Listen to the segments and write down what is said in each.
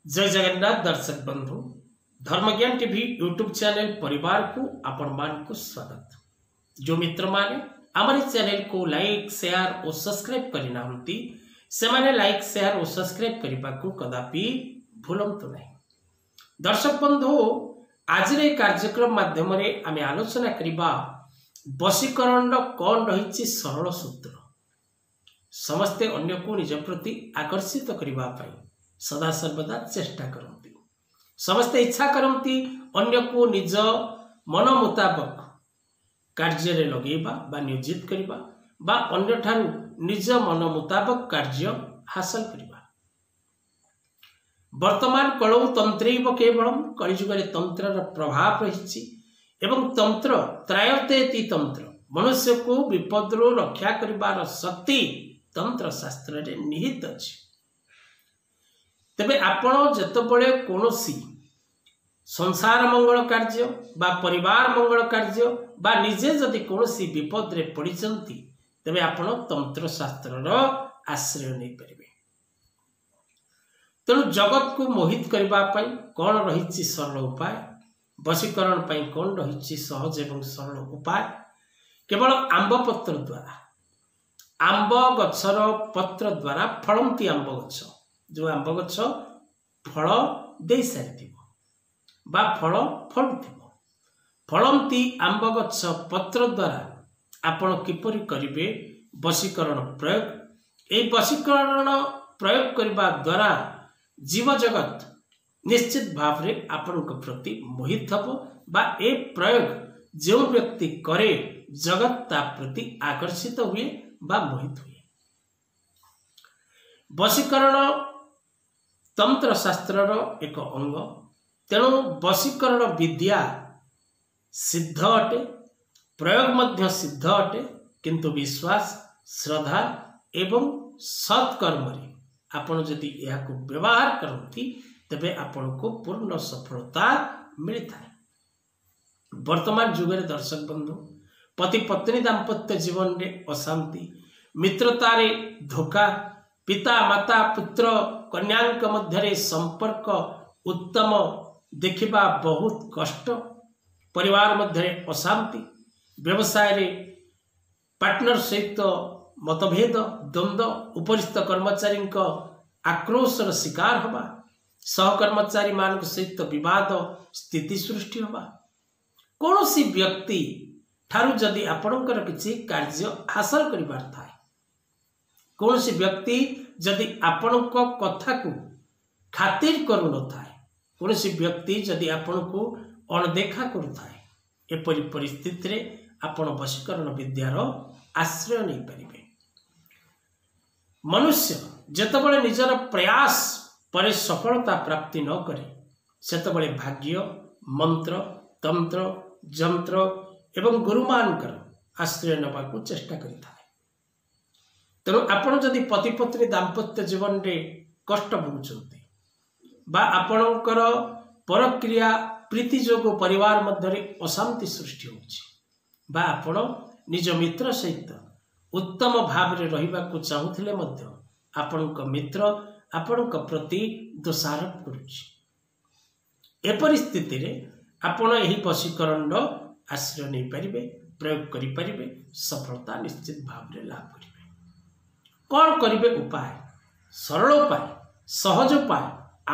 जय जगन्नाथ दर्शक बंधु धर्मज्ञान टीवी यूट्यूब चैनल परिवार को आपण मान को स्वागत। जो मित्र माने हमारे चैनल को लाइक शेयर और सब्सक्राइब करना हमती से माने लाइक शेयर और सब्सक्राइब करने को कदापि भूलंतु नहीं। दर्शक बंधु आज कार्यक्रम माध्यम आम आलोचना करवा वशीकरण कौन रही सरल सूत्र समस्ते अन्य को निज प्रति आकर्षित करने सदा सर्वदा चेष्टा करती समस्ते इच्छा करती अन्य को निज मन मुताबक कार्य लगेबा बा नियोजित करबा बा अन्य ठारू निज मन मुताबक कार्य हासिल करबा। वर्तमान कलौ तंत्रैव केवलम कलिजुग तंत्र प्रभाव रही एवं तंत्र त्रायतेति तंत्र मनुष्य को विपदरू रक्षा करिबार शक्ति तंत्र शास्त्र रे निहित अछि। तेबे आपण जेतबळे कोनोसी संसार मंगल कार्य बा परिवार मंगल कार्य बा निजे जदि कोनोसी विपद रे पड़िचंती तेबे आपण तंत्र शास्त्र रो आश्रय नै परिबे। तेणु जगत को मोहित करबा पई कोन रहिछि सरल उपाय वशीकरण पई कोन रहिछि सहज एवं सरल उपाय केवल आंब पत्र द्वारा आंब गछर पत्र द्वारा फलंती आंब गछ जो आंब गछ फल दे सारी बा फल फलुथिबो फलंती आंब गछ पत्र द्वारा आपण किपरि करिवे वशीकरण प्रयोग। ए वशीकरण प्रयोग करबा द्वारा जीव जगत निश्चित भाव रे आपण प्रति मोहित हबो बा ए प्रयोग जो व्यक्ति करे जगत ता प्रति आकर्षित हुए बा मोहित हुए। वशीकरण तंत्र शास्त्र एक अंग तेणु वशीकरण विद्या सिद्ध अटे प्रयोग मध्य सिद्ध अटे किंतु विश्वास श्रद्धा एवं सत्कर्म आपण जदि यह व्यवहार करती तेबे आपण को पूर्ण सफलता मिलता है। वर्तमान जुगे दर्शक बंधु पति पत्नी दाम्पत्य जीवन रे अशांति मित्रतारे धोखा पिता माता पुत्र कन्यांक मध्य संपर्क उत्तम देखिबा बहुत कष्ट परिवार मध्य अशांति व्यवसाय रे पार्टनर सहित मतभेद द्वंद्व उपरिस्थ कर्मचारी आक्रोशर शिकार हवा सहकर्मचारी मान सहित विवाद स्थिति सृष्टि हवा कौन सी व्यक्ति ठारू जदि आपणकर किसी कार्य हासिल करिबार थाए कौन सी व्यक्ति जदि आपण कथा को खातिर करू न थाए कौन सी व्यक्ति जदि आपण को अणदेखा करू थाए एपरि परिस्थिति रे आपण वशीकरण विद्यार आश्रय नहीं पारिबे। मनुष्य जेतबळे निजर प्रयास पर सफलता प्राप्ति न करे सेतबळे भाग्य मंत्र तंत्र जंत्र एवं गुरुमानकर आश्रय नवा को चेष्टा करिता। तेणु आपण जदि पति पत्नी दाम्पत्य जीवन रे कष्ट भोगुचंती बा आपणकर परक्रिया प्रीति जोग परिवार मध्य अशांति सृष्टि होछि बा आपण निज मित्र सहित उत्तम भाव रे रहिबा को चाहुथिले मध्य आपणक मित्र आपणक प्रति दोषारोप करुछि ए परिस्थिति रे आपण एही वशीकरण आश्रय नहीं पारिबे प्रयोग करि पारिबे सफलता निश्चित भाव रे लाभ करिबे। कौन करिबे उपाय सरल उपाय सहज उपाय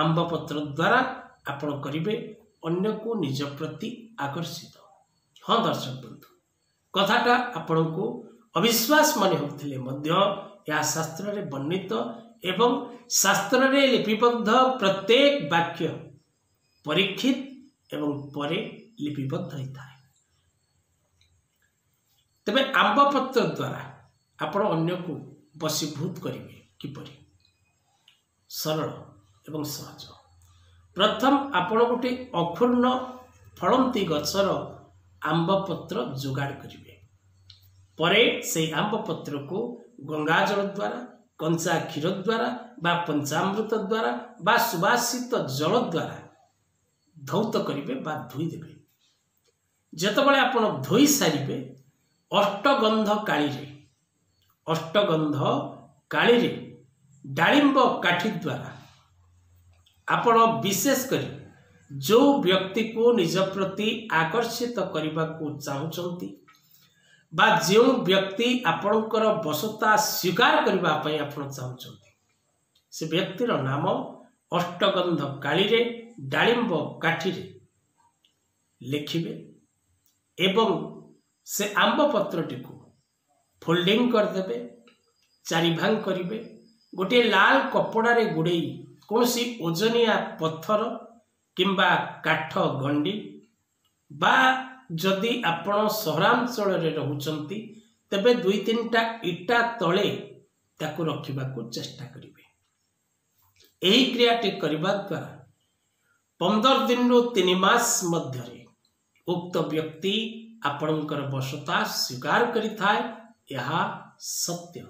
आंब पत्र द्वारा आपण करिबे अन्य को निज प्रति आकर्षित। हाँ दर्शक बंधु कथाटा आपण को अविश्वास मन होथिले मध्य या शास्त्र रे वर्णित एवं शास्त्र रे लिपिबद्ध प्रत्येक वाक्य परीक्षित एवं परे लिपिबद्ध होता है। तबे आंब पत्र द्वारा आपण अन्य को वशीभूत करेंगे किपरि सरल एवं सहज। प्रथम आपण गोटे अखूर्ण फलंती गछर आंब पत्र जोगाड़ करेंगे परे से आंब पत्र को गंगा जल द्वारा कंचा क्षीर द्वारा बा पंचामृत द्वारा बा सुवासित जल द्वारा धौत करेंगे बा धोई देवे। जेतबळे आपण धोई सारिबे अष्टगंध काली रे डालिंब काठी द्वारा आपण विशेष कर जो व्यक्ति को निज प्रति आकर्षित करने को चाहूँगी बा जो व्यक्ति आपणकर बसता स्वीकार करने आप चाहूँगी से व्यक्तिर नाम अष्टगंध काली रे डालिंब काठी रे लिखिबे एवं से आंब पत्रटी को फोल्डिंग करदेवे चारि भाग करेंगे गोटे लाल कपड़ा रे गुड़े कौन सी ओजनिया पत्थर किंबा काठ गंडी बा जदि आपण सहरांचल रहउचंती तेबे 2-3टा इटा तले ताकू रखिबा को चेष्टा करिवे। एही क्रियाटी करबा द्वारा 15 दिन रो 3 मास मध्यरे उक्त व्यक्ति आपणकर बसता स्वीकार करिथाय यह सत्य।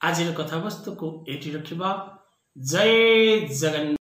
आज कथावस्तु को एठी रखिबा। जय जगन्नाथ।